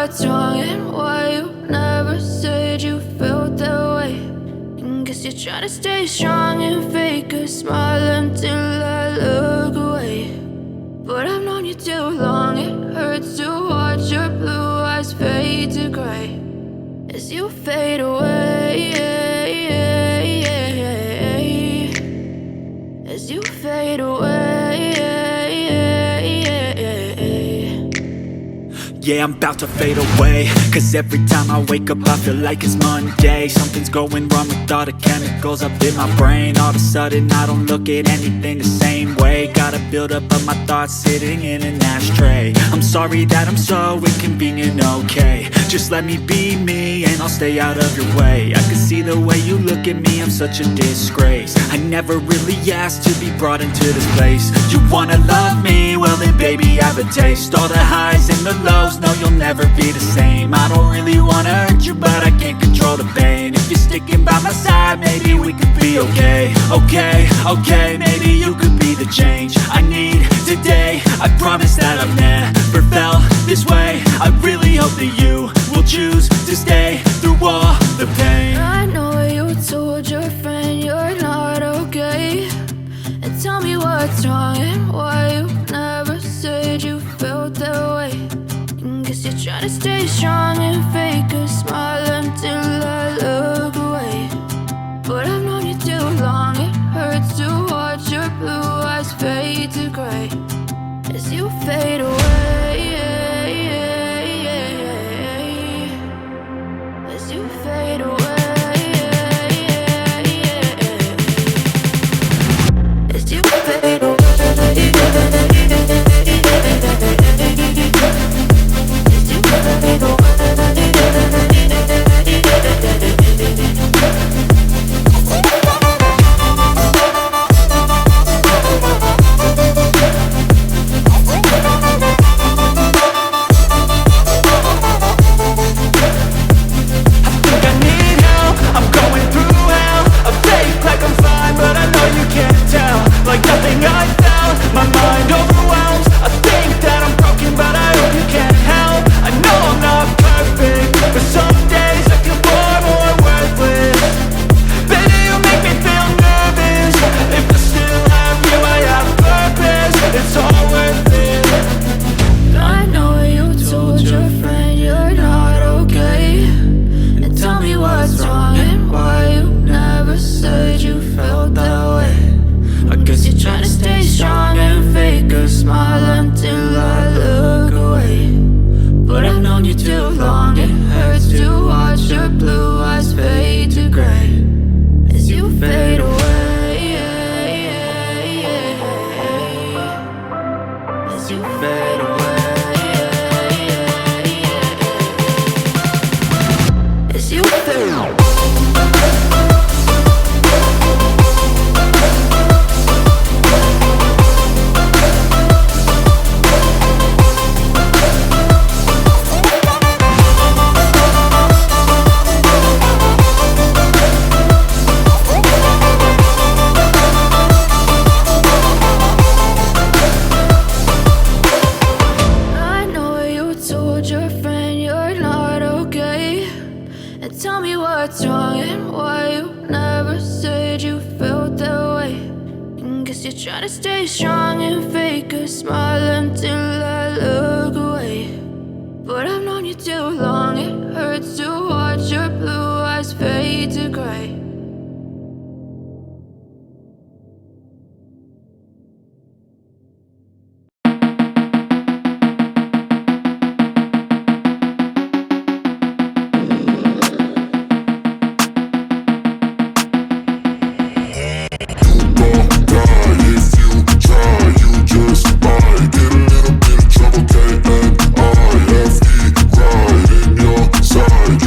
what's wrong and why you never said you felt that way. And guess you're trying to stay strong and fake a smile until I look away. But I've known you too long, it hurts to watch your blue eyes fade to gray as you fade away, as you fade away. Yeah, I'm about to fade away, cause every time I wake up I feel like it's Monday. Something's going wrong with all the chemicals up in my brain. All of a sudden I don't look at anything the same way. Gotta build up of my thoughts sitting in an ashtray. I'm sorry that I'm so inconvenient, okay. Just let me be me and I'll stay out of your way. I can see the way you look at me, I'm such a disgrace. I never really asked to be brought into this place. You wanna love me? Well then baby I have a taste. All the highs and the lows, no you'll never be the same. I don't really wanna hurt you but I can't control the pain. If you're sticking by my side maybe we could be okay. Okay, maybe you could be the change I need today. I promise that I've never felt this way. I really hope that you will choose to stay through all the pain. I know you told your friend you're not okay, and tell me what's wrong and why you never said you felt that way. And guess you're trying to stay strong and fake a smile until I look away. But I've known you too long, it hurts to watch your blue eyes fade to gray as you fade away, as you fade away, as you fade away. Try to stay strong and fake a smile until I look away. But I've known you too long, it hurts to watch your blue eyes fade to gray. Side.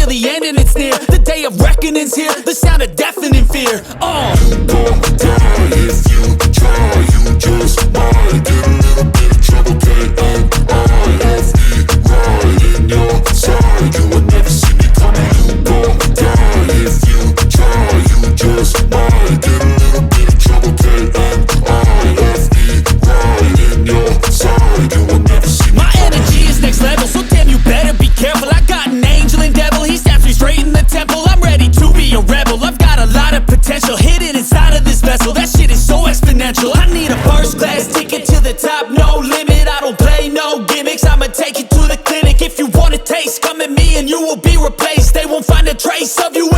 feel the end and it's near. The day of reckoning's here, the sound of deafening fear. You gon' die if you try. You just might get a little bit of trouble, K-N-I-F-E, right in your side. You will never see me coming. You gon' die if you try. You just might get a little bit of trouble, K-N-I-F-E, right in your side. You will never see me My coming. energy is next level, so damn you better be careful. I got an angel and devil, he stabs me straight in the temple. I'm ready to be a rebel, I've got a lot of potential hidden inside of this vessel. That shit is so exponential. I need a first class ticket to the top, no limit. I don't play no gimmicks, I'ma take you to the clinic. If you want a taste, come at me and you will be replaced. They won't find a trace of you